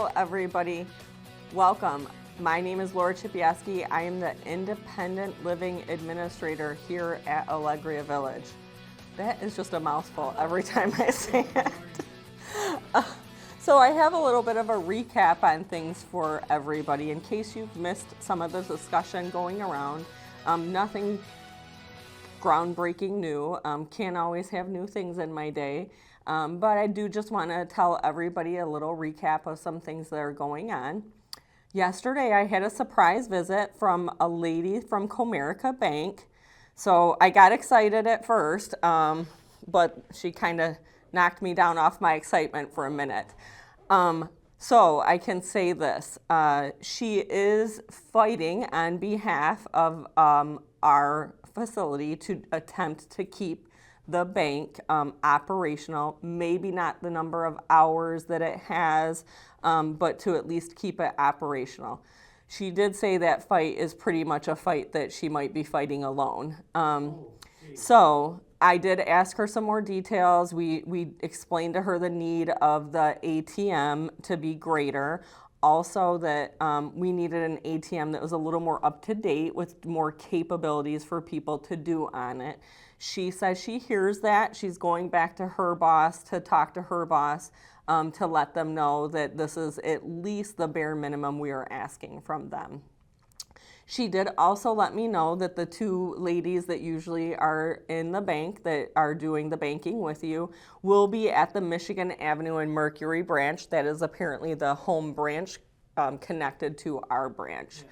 Hello, everybody. Welcome. My name is Laura Chipieski. I am the Independent Living Administrator here at Alegria Village. That is just a mouthful every time I say it. So I have a little bit of a recap on things for everybody in case you've missed some of the discussion going around. Nothing groundbreaking new. Can't always have new things in my day. But I do just want to tell everybody a little recap of some things that are going on. Yesterday, I had a surprise visit from a lady from Comerica Bank. So I got excited at first, but she kind of knocked me down off my excitement for a minute. So I can say this, she is fighting on behalf of our facility to attempt to keep the bank operational, maybe not the number of hours that it has, but to at least keep it operational. She did say that fight is pretty much a fight that she might be fighting alone. So I did ask her some more details. We explained to her the need of the ATM to be greater. Also that we needed an ATM that was a little more up to date with more capabilities for people to do on it. She says she hears that. She's going back to her boss to talk to her boss to let them know that this is at least the bare minimum we are asking from them. She did also let me know that the two ladies that usually are in the bank that are doing the banking with you will be at the Michigan Avenue and Mercury branch. That is apparently the home branch connected to our branch.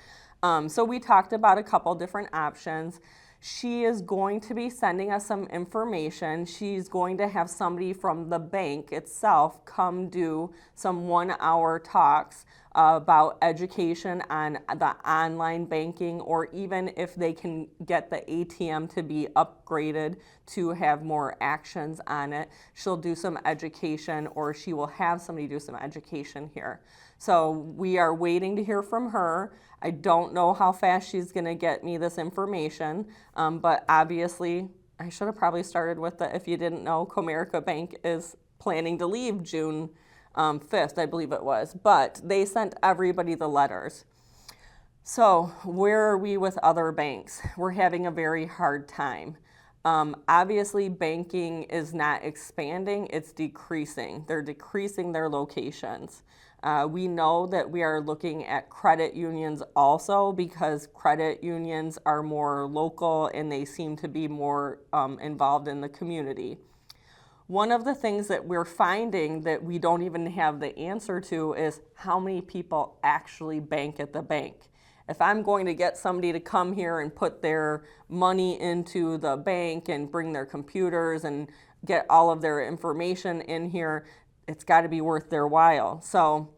So we talked about a couple different options. She is going to be sending us some information. She's going to have somebody from the bank itself come do some 1-hour talks about education on the online banking, or even if they can get the ATM to be upgraded to have more actions on it. She'll do some education, or she will have somebody do some education here. So we are waiting to hear from her. I don't know how fast she's going to get me this information, but obviously I should have probably started with the, if you didn't know, Comerica Bank is planning to leave June 5th, I believe it was, but they sent everybody the letters. So where are we with other banks? We're having a very hard time. Obviously, banking is not expanding, it's decreasing. They're decreasing their locations. We know that we are looking at credit unions also, because credit unions are more local and they seem to be more involved in the community. One of the things that we're finding that we don't even have the answer to is how many people actually bank at the bank. If I'm going to get somebody to come here and put their money into the bank and bring their computers and get all of their information in here, it's got to be worth their while. So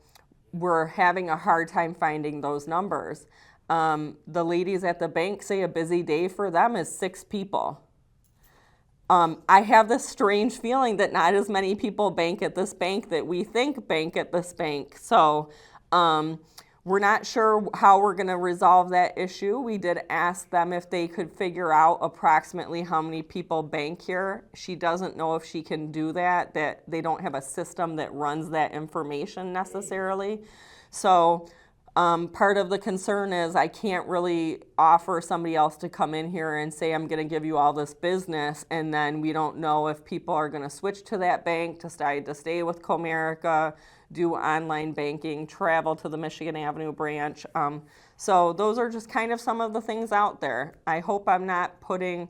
we're having a hard time finding those numbers. The ladies at the bank say a busy day for them is 6 people. I have this strange feeling that not as many people bank at this bank that we think bank at this bank. So we're not sure how we're going to resolve that issue. We did ask them if they could figure out approximately how many people bank here. She doesn't know if she can do that they don't have a system that runs that information necessarily. So part of the concern is I can't really offer somebody else to come in here and say, I'm going to give you all this business, and then we don't know if people are going to switch to that bank, decide to stay with Comerica, do online banking, travel to the Michigan Avenue branch. So those are just kind of some of the things out there. I hope I'm not putting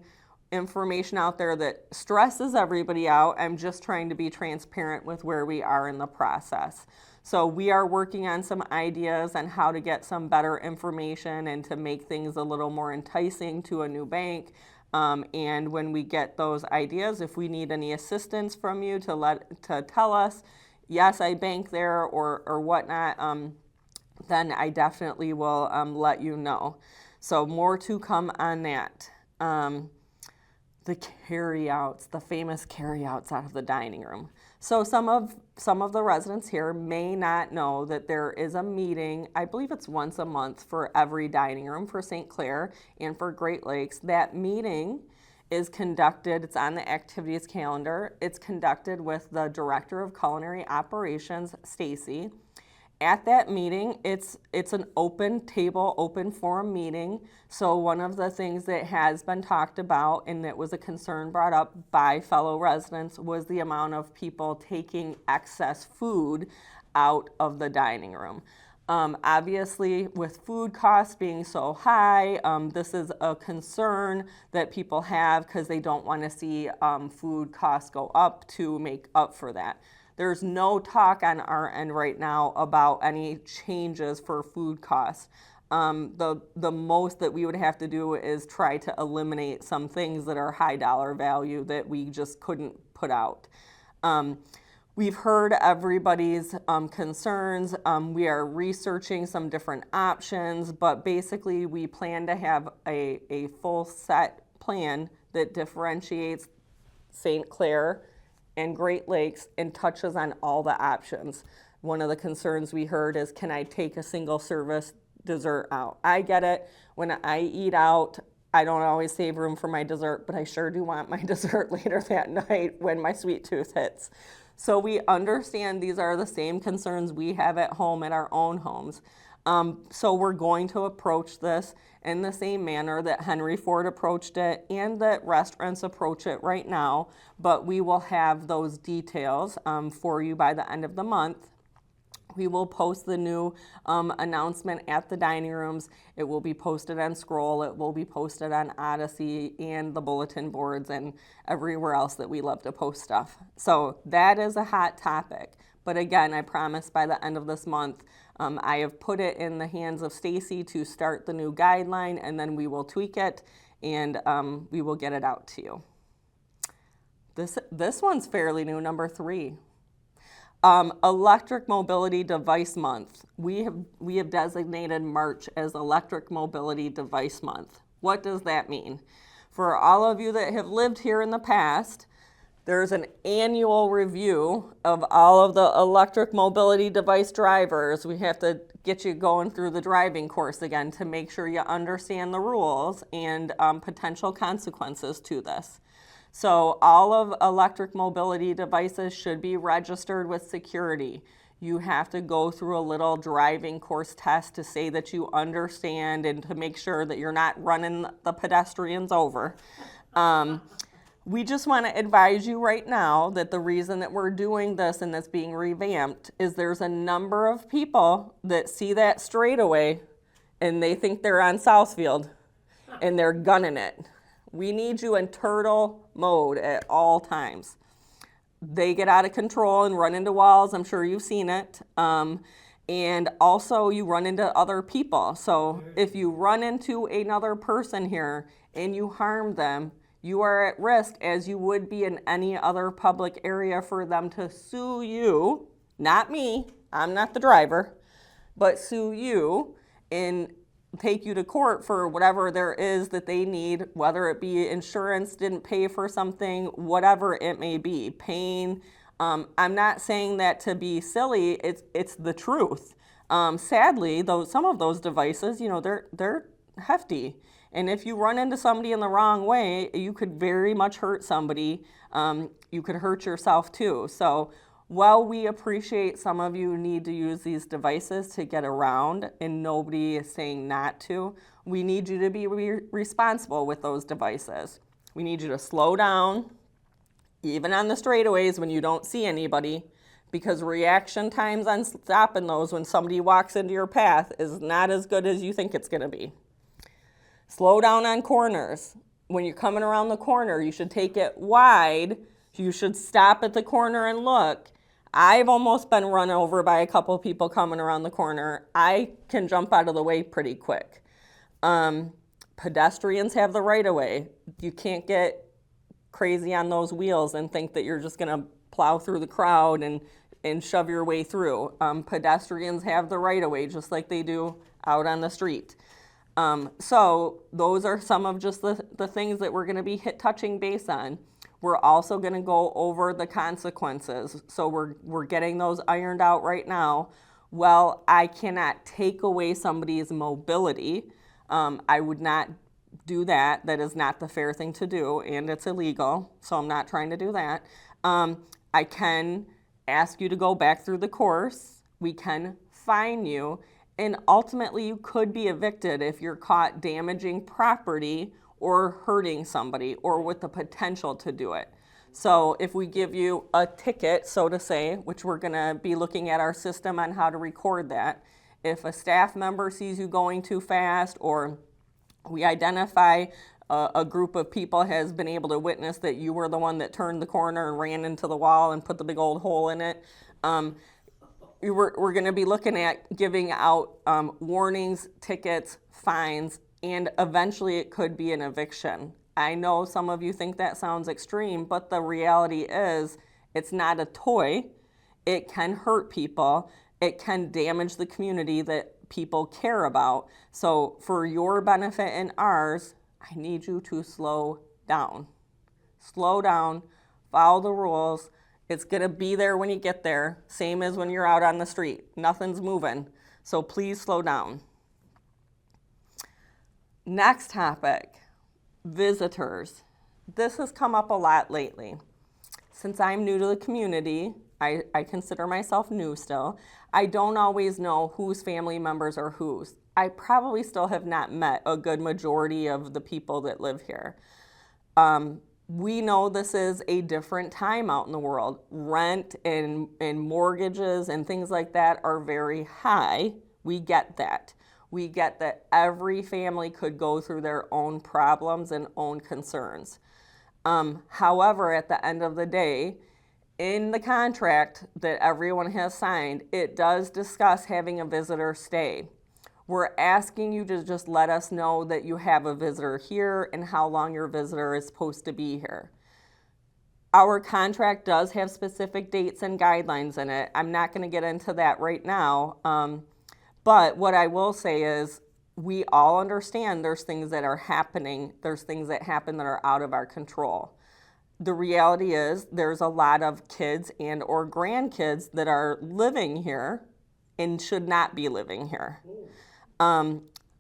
information out there that stresses everybody out. I'm just trying to be transparent with where we are in the process. So we are working on some ideas on how to get some better information and to make things a little more enticing to a new bank. And when we get those ideas, if we need any assistance from you to tell us, yes, I bank there or whatnot, then I definitely will let you know. So more to come on that. The carryouts, the famous carryouts out of the dining room. So some of the residents here may not know that there is a meeting, I believe it's once a month for every dining room for St. Clair and for Great Lakes. That meeting is conducted, it's on the activities calendar, it's conducted with the Director of Culinary Operations, Stacy, At that meeting, it's an open table, open forum meeting. So one of the things that has been talked about and that was a concern brought up by fellow residents was the amount of people taking excess food out of the dining room. Obviously, with food costs being so high, this is a concern that people have because they don't want to see food costs go up to make up for that. There's no talk on our end right now about any changes for food costs. The most that we would have to do is try to eliminate some things that are high dollar value that we just couldn't put out. We've heard everybody's concerns. We are researching some different options, but basically we plan to have a full set plan that differentiates St. Clair and Great Lakes and touches on all the options. One of the concerns we heard is, can I take a single service dessert out? I get it. When I eat out, I don't always save room for my dessert, but I sure do want my dessert later that night when my sweet tooth hits. So we understand these are the same concerns we have at home at our own homes. So we're going to approach this in the same manner that Henry Ford approached it and that restaurants approach it right now, but we will have those details for you by the end of the month. We will post the new announcement at the dining rooms. It will be posted on Scroll. It will be posted on Odyssey and the bulletin boards and everywhere else that we love to post stuff. So that is a hot topic. But again, I promise by the end of this month, I have put it in the hands of Stacy to start the new guideline, and then we will tweak it and we will get it out to you. This one's fairly new, number 3. Electric Mobility Device Month. We have designated March as Electric Mobility Device Month. What does that mean? For all of you that have lived here in the past, there's an annual review of all of the electric mobility device drivers. We have to get you going through the driving course again to make sure you understand the rules and potential consequences to this. So all of electric mobility devices should be registered with security. You have to go through a little driving course test to say that you understand and to make sure that you're not running the pedestrians over. We just want to advise you right now that the reason that we're doing this and that's being revamped is there's a number of people that see that straightaway and they think they're on Southfield and they're gunning it. We need you in turtle mode at all times. They get out of control and run into walls. I'm sure you've seen it. And also you run into other people. So if you run into another person here and you harm them, you are at risk as you would be in any other public area for them to sue you, not me, I'm not the driver, but sue you and take you to court for whatever there is that they need, whether it be insurance didn't pay for something, whatever it may be, pain. I'm not saying that to be silly, it's the truth. Sadly, some of those devices, they're hefty. And if you run into somebody in the wrong way, you could very much hurt somebody. You could hurt yourself too. So while we appreciate some of you need to use these devices to get around and nobody is saying not to, we need you to be responsible with those devices. We need you to slow down, even on the straightaways when you don't see anybody, because reaction times on stopping those when somebody walks into your path is not as good as you think it's going to be. Slow down on corners. When you're coming around the corner, you should take it wide. You should stop at the corner and look. I've almost been run over by a couple people coming around the corner. I can jump out of the way pretty quick. Pedestrians have the right of way. You can't get crazy on those wheels and think that you're just going to plow through the crowd and shove your way through. Pedestrians have the right of way just like they do out on the street. So those are some of just the things that we're going to be touching base on. We're also going to go over the consequences. So we're getting those ironed out right now. Well, I cannot take away somebody's mobility. I would not do that. That is not the fair thing to do, and it's illegal. So I'm not trying to do that. I can ask you to go back through the course. We can fine you, and ultimately you could be evicted if you're caught damaging property or hurting somebody or with the potential to do it. So if we give you a ticket, so to say, which we're going to be looking at our system on how to record that, if a staff member sees you going too fast, or we identify a group of people has been able to witness that you were the one that turned the corner and ran into the wall and put the big old hole in it, we're going to be looking at giving out warnings, tickets, fines, and eventually it could be an eviction. I know some of you think that sounds extreme, but the reality is it's not a toy. It can hurt people. It can damage the community that people care about. So for your benefit and ours, I need you to slow down. Slow down, follow the rules. It's going to be there when you get there, same as when you're out on the street. Nothing's moving. So please slow down. Next topic, visitors. This has come up a lot lately. Since I'm new to the community, I consider myself new still, I don't always know whose family members are whose. I probably still have not met a good majority of the people that live here. We know this is a different time out in the world. Rent and mortgages and things like that are very high. We get that. We get that every family could go through their own problems and own concerns. However, at the end of the day, in the contract that everyone has signed, it does discuss having a visitor stay. We're asking you to just let us know that you have a visitor here and how long your visitor is supposed to be here. Our contract does have specific dates and guidelines in it. I'm not going to get into that right now. But what I will say is we all understand there's things that are happening. There's things that happen that are out of our control. The reality is there's a lot of kids and or grandkids that are living here and should not be living here.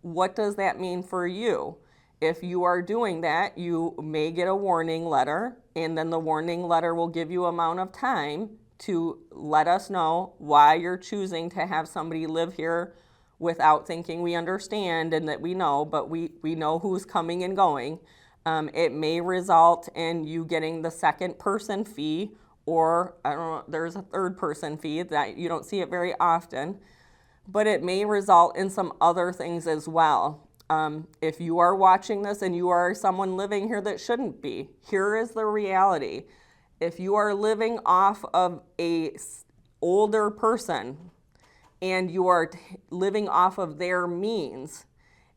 What does that mean for you? If you are doing that, you may get a warning letter, and then the warning letter will give you amount of time to let us know why you're choosing to have somebody live here without thinking we understand and that we know, but we know who's coming and going. It may result in you getting the second person fee, or I don't know, there's a third person fee that you don't see it very often, but it may result in some other things as well. If you are watching this and you are someone living here that shouldn't be, here is the reality. If you are living off of a older person and you are living off of their means,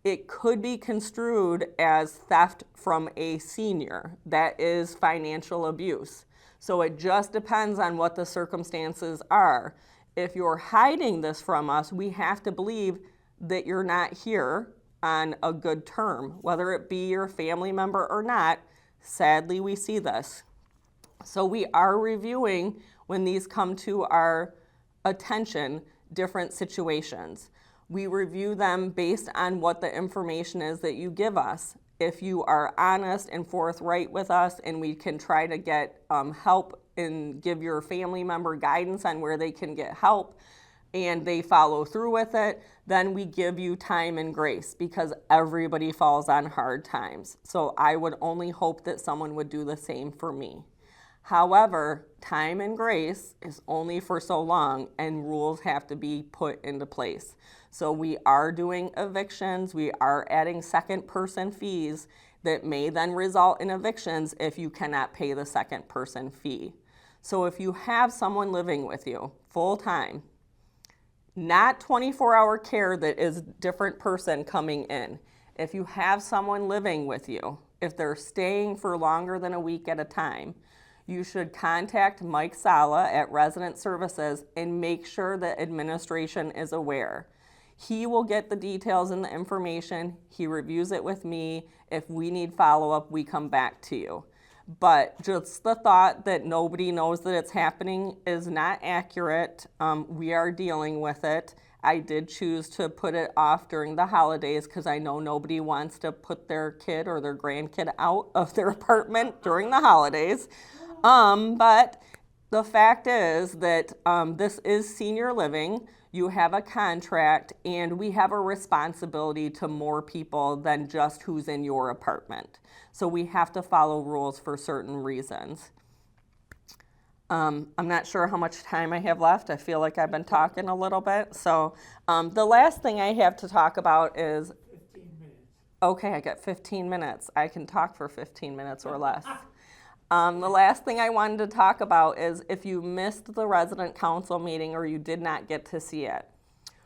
it could be construed as theft from a senior. That is financial abuse. So it just depends on what the circumstances are. If you're hiding this from us, we have to believe that you're not here on a good term, whether it be your family member or not. Sadly, we see this. So we are reviewing, when these come to our attention, different situations. We review them based on what the information is that you give us. If you are honest and forthright with us and we can try to get help and give your family member guidance on where they can get help and they follow through with it, then we give you time and grace, because everybody falls on hard times. So I would only hope that someone would do the same for me. However, time and grace is only for so long, and rules have to be put into place. So we are doing evictions. We are adding second person fees that may then result in evictions if you cannot pay the second person fee. So if you have someone living with you full time, not 24-hour care that is different person coming in. If you have someone living with you, if they're staying for longer than a week at a time, you should contact Mike Sala at Resident Services and make sure that administration is aware. He will get the details and the information. He reviews it with me. If we need follow-up, we come back to you. But just the thought that nobody knows that it's happening is not accurate. We are dealing with it. I did choose to put it off during the holidays because I know nobody wants to put their kid or their grandkid out of their apartment during the holidays. But The fact is that this is senior living. You have a contract, and we have a responsibility to more people than just who's in your apartment. So we have to follow rules for certain reasons. I'm not sure how much time I have left. I feel like I've been talking a little bit. So the last thing I have to talk about is, 15 minutes. okay, I got 15 minutes. I can talk for 15 minutes or less. The last thing I wanted to talk about is if you missed the resident council meeting or you did not get to see it,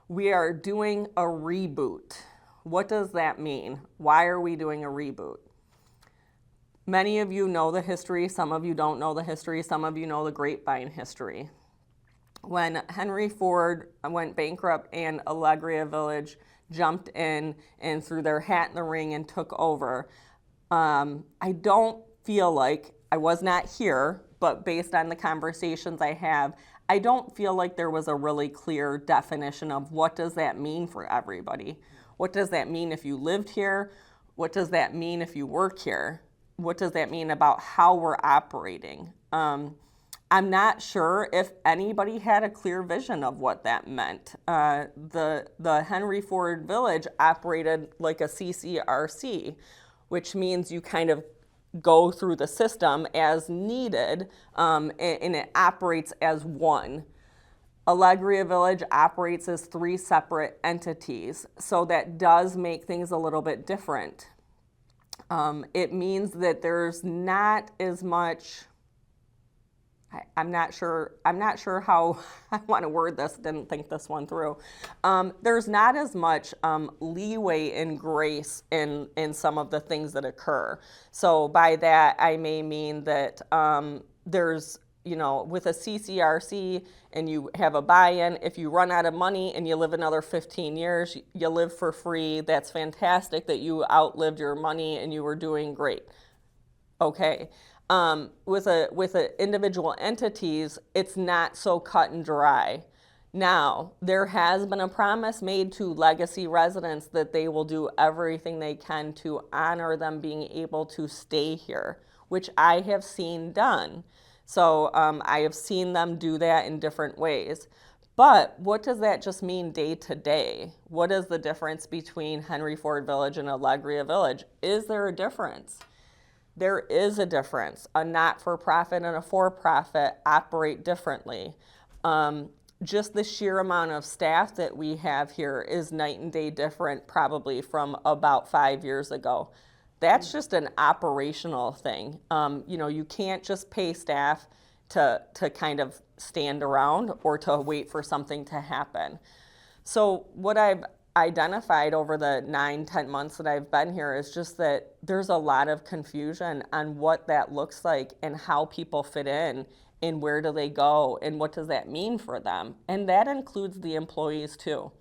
we are doing a reboot. What does that mean? Why are we doing a reboot? Many of you know the history, some of you don't know the history, some of you know the grapevine history. When Henry Ford went bankrupt and Allegria Village jumped in and threw their hat in the ring and took over, I don't feel like, I was not here, but based on the conversations I have, I don't feel like there was a really clear definition of what does that mean for everybody. What does that mean if you lived here? What does that mean if you work here? What does that mean about how we're operating? I'm not sure if anybody had a clear vision of what that meant. The Henry Ford Village operated like a CCRC, which means you kind of go through the system as needed, and it operates as one. Allegria Village operates as 3 separate entities, so that does make things a little bit different. It means that there's not as much, I'm not sure how I want to word this, didn't think this one through. There's not as much leeway and grace in some of the things that occur. So by that, I may mean that there's, with a CCRC and you have a buy-in, if you run out of money and you live another 15 years, you live for free. That's fantastic that you outlived your money and you were doing great. Okay. With individual entities, it's not so cut and dry. Now, there has been a promise made to legacy residents that they will do everything they can to honor them being able to stay here, which I have seen done. So I have seen them do that in different ways. But what does that just mean day to day? What is the difference between Henry Ford Village and Allegria Village? Is there a difference? There is a difference. A not-for-profit and a for-profit operate differently. Just the sheer amount of staff that we have here is night and day different probably from about 5 years ago. That's just an operational thing. You can't just pay staff to kind of stand around or to wait for something to happen. So what I've identified over the 9-10 months that I've been here is just that there's a lot of confusion on what that looks like and how people fit in and where do they go and what does that mean for them. And that includes the employees too.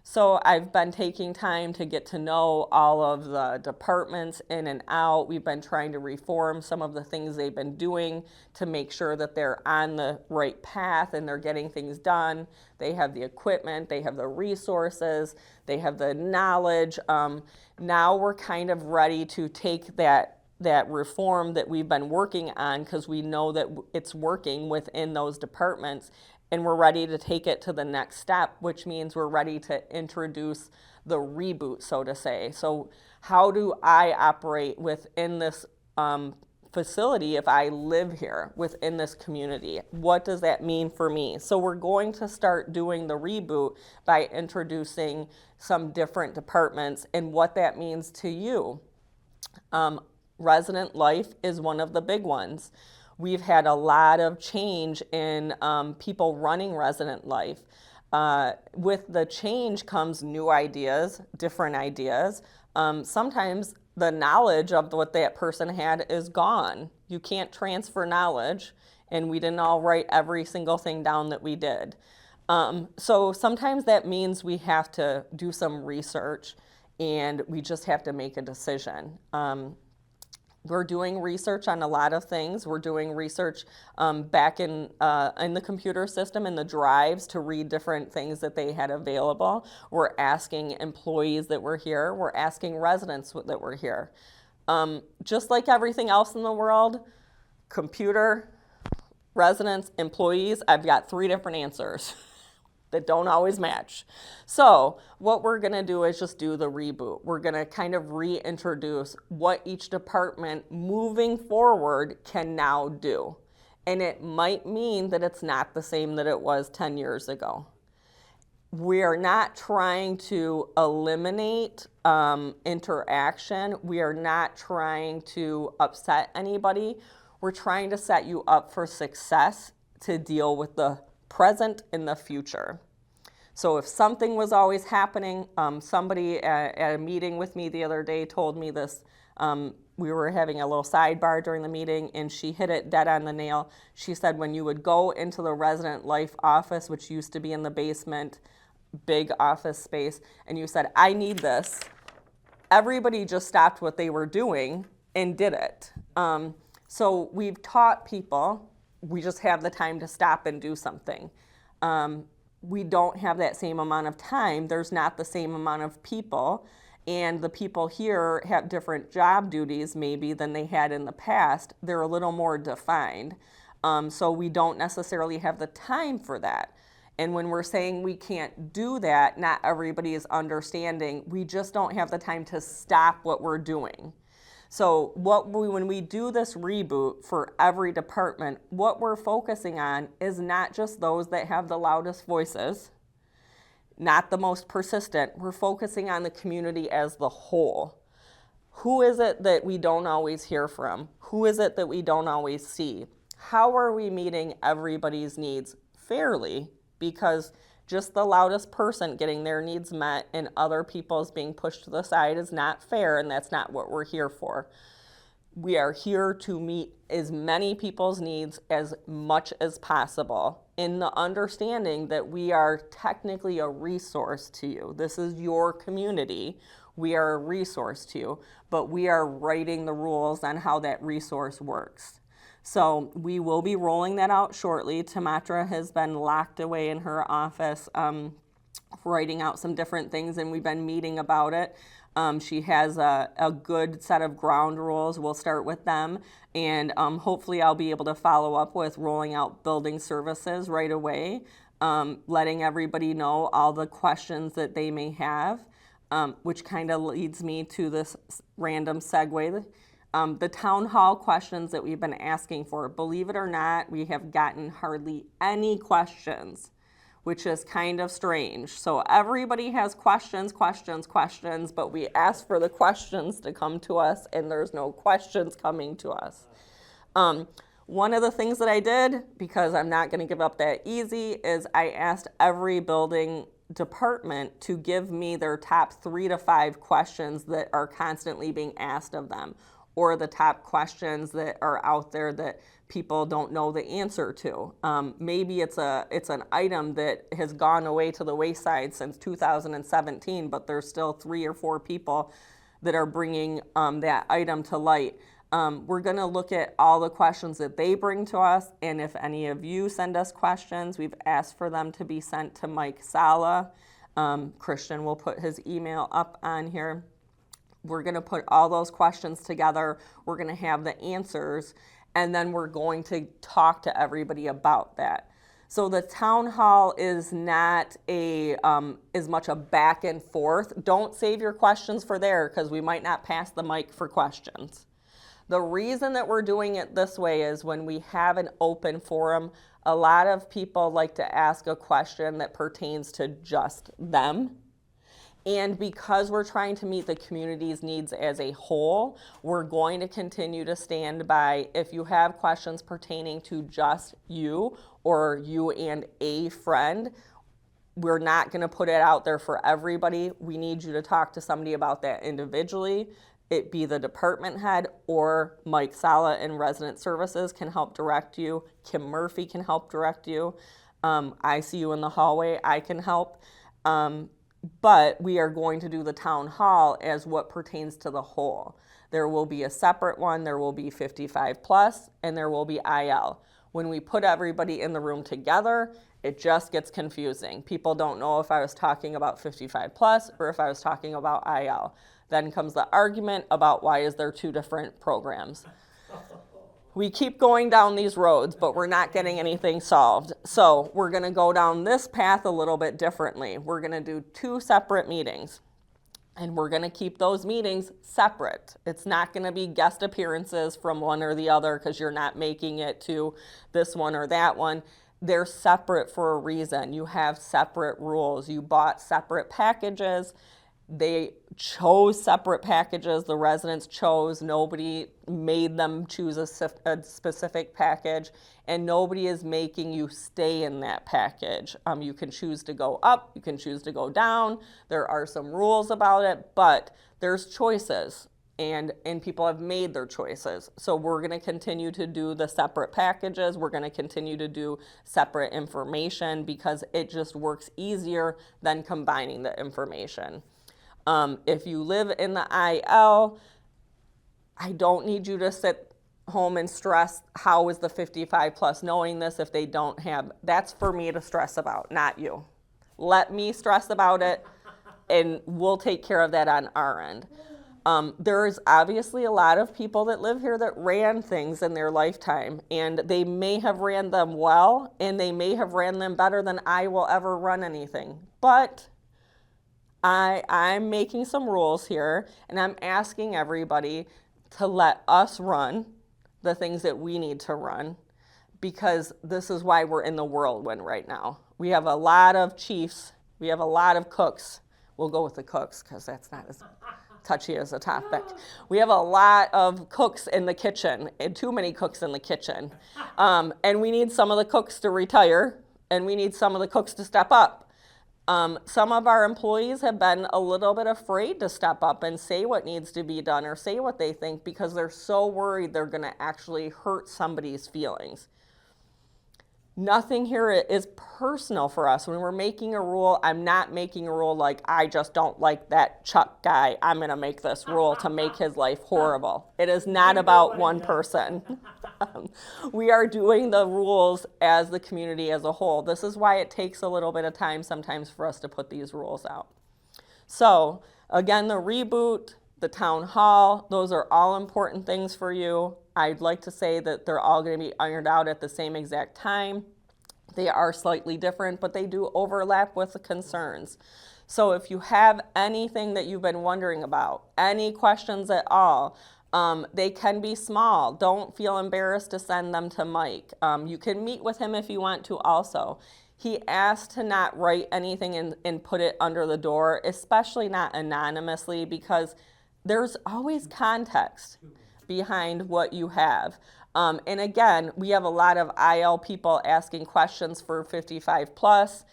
So I've been taking time to get to know all of the departments in and out. We've been trying to reform some of the things they've been doing to make sure that they're on the right path and they're getting things done. They have the equipment, they have the resources, they have the knowledge. Now we're kind of ready to take that reform that we've been working on because we know that it's working within those departments, and we're ready to take it to the next step, which means we're ready to introduce the reboot, so to say. So how do I operate within this facility if I live here within this community? What does that mean for me? So we're going to start doing the reboot by introducing some different departments and what that means to you. Resident life is one of the big ones. We've had a lot of change in people running resident life. With the change comes new ideas, different ideas. Sometimes the knowledge of what that person had is gone. You can't transfer knowledge, and we didn't all write every single thing down that we did. So sometimes that means we have to do some research, and we just have to make a decision. We're doing research on a lot of things. We're doing research back in the computer system, in the drives, to read different things that they had available. We're asking employees that were here. We're asking residents that were here. Just like everything else in the world, computer, residents, employees, I've got 3 different answers that don't always match. So what we're gonna do is just do the reboot. We're gonna kind of reintroduce what each department moving forward can now do. And it might mean that it's not the same that it was 10 years ago. We are not trying to eliminate interaction. We are not trying to upset anybody. We're trying to set you up for success to deal with the present and the future. So if something was always happening, somebody at a meeting with me the other day told me this. We were having a little sidebar during the meeting, and she hit it dead on the nail. She said when you would go into the resident life office, which used to be in the basement, big office space, and you said, I need this, everybody just stopped what they were doing and did it. So we've taught people, we just have the time to stop and do something. We don't have that same amount of time. There's not the same amount of people, and the people here have different job duties maybe than they had in the past. They're a little more defined. So we don't necessarily have the time for that. And when we're saying we can't do that, not everybody is understanding. We just don't have the time to stop what we're doing. So when we do this reboot for every department, what we're focusing on is not just those that have the loudest voices, not the most persistent. We're focusing on the community as the whole. Who is it that we don't always hear from? Who is it that we don't always see? How are we meeting everybody's needs fairly? Because just the loudest person getting their needs met and other people's being pushed to the side is not fair, and that's not what we're here for. We are here to meet as many people's needs as much as possible in the understanding that we are technically a resource to you. This is your community. We are a resource to you, but we are writing the rules on how that resource works. So we will be rolling that out shortly. Tamatra has been locked away in her office writing out some different things, and we've been meeting about it. She has a good set of ground rules. We'll start with them, and hopefully I'll be able to follow up with rolling out building services right away, letting everybody know all the questions that they may have, which kind of leads me to this random segue. The town hall questions that we've been asking for, believe it or not, we have gotten hardly any questions, which is kind of strange. So everybody has questions, but we ask for the questions to come to us, and there's no questions coming to us. One of the things that I did, because I'm not going to give up that easy, is I asked every building department to give me their top 3 to 5 questions that are constantly being asked of them, or the top questions that are out there that people don't know the answer to. Maybe it's an item that has gone away to the wayside since 2017, but there's still 3 or 4 people that are bringing that item to light. We're going to look at all the questions that they bring to us, and if any of you send us questions, we've asked for them to be sent to Mike Sala. Christian will put his email up on here. We're going to put all those questions together. We're going to have the answers, and then we're going to talk to everybody about that. So the town hall is not as much a back and forth. Don't save your questions for there, because we might not pass the mic for questions. The reason that we're doing it this way is when we have an open forum, a lot of people like to ask a question that pertains to just them. And because we're trying to meet the community's needs as a whole, we're going to continue to stand by. If you have questions pertaining to just you or you and a friend, we're not going to put it out there for everybody. We need you to talk to somebody about that individually. It be the department head, or Mike Sala in resident services can help direct you. Kim Murphy can help direct you. I see you in the hallway. I can help. But we are going to do the town hall as what pertains to the whole. There will be a separate one. There will be 55 plus, and there will be IL. When we put everybody in the room together, it just gets confusing. People don't know if I was talking about 55 plus or if I was talking about IL. Then comes the argument about why is there 2 different programs. we keep going down these roads, but we're not getting anything solved. So we're going to go down this path a little bit differently. We're going to do 2 separate meetings, and we're going to keep those meetings separate. It's not going to be guest appearances from one or the other because you're not making it to this one or that one. They're separate for a reason. You have separate rules. You bought separate packages. They chose separate packages. The residents chose. Nobody made them choose a specific package, and nobody is making you stay in that package. You can choose to go up. You can choose to go down. There are some rules about it, but there's choices, and people have made their choices. So we're going to continue to do the separate packages. We're going to continue to do separate information because it just works easier than combining the information. If you live in the IL, I don't need you to sit home and stress how is the 55 plus knowing this if they don't have. That's for me to stress about, not you. Let me stress about it, and we'll take care of that on our end. There's obviously a lot of people that live here that ran things in their lifetime, and they may have ran them well, and they may have ran them better than I will ever run anything. But I'm making some rules here, and I'm asking everybody to let us run the things that we need to run, because this is why we're in the whirlwind right now. We have a lot of chiefs. We have a lot of cooks. We'll go with the cooks because that's not as touchy as a topic. We have a lot of cooks in the kitchen, and too many cooks in the kitchen. And we need some of the cooks to retire, and we need some of the cooks to step up. Some of our employees have been a little bit afraid to step up and say what needs to be done or say what they think because they're so worried they're going to actually hurt somebody's feelings. Nothing here is personal for us. When we're making a rule, I'm not making a rule like, I just don't like that Chuck guy. I'm going to make this rule to make his life horrible. It is not about one person. We are doing the rules as the community as a whole. This is why it takes a little bit of time sometimes for us to put these rules out. So again, the reboot, the town hall, those are all important things for you. I'd like to say that they're all going to be ironed out at the same exact time. They are slightly different, but they do overlap with the concerns. So if you have anything that you've been wondering about, any questions at all, they can be small. Don't feel embarrassed to send them to Mike. You can meet with him if you want to also. He asked to not write anything and put it under the door, especially not anonymously, because there's always context behind what you have. And again, we have a lot of IL people asking questions for 55 plus.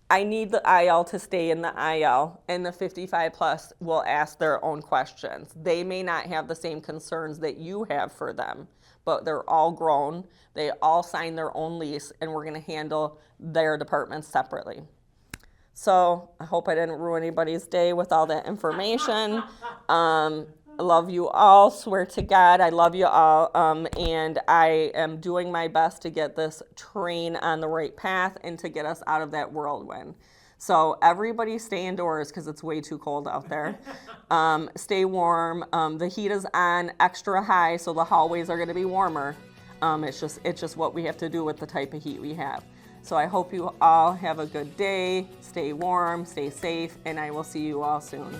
I need the IL to stay in the IL, and the 55 plus will ask their own questions. They may not have the same concerns that you have for them, but they're all grown. They all sign their own lease, and we're going to handle their departments separately. So I hope I didn't ruin anybody's day with all that information. I love you all. Swear to God, I love you all. And I am doing my best to get this train on the right path and to get us out of that whirlwind. So everybody stay indoors because it's way too cold out there. Stay warm. The heat is on extra high, so the hallways are going to be warmer. It's just what we have to do with the type of heat we have. So I hope you all have a good day. Stay warm, stay safe, and I will see you all soon.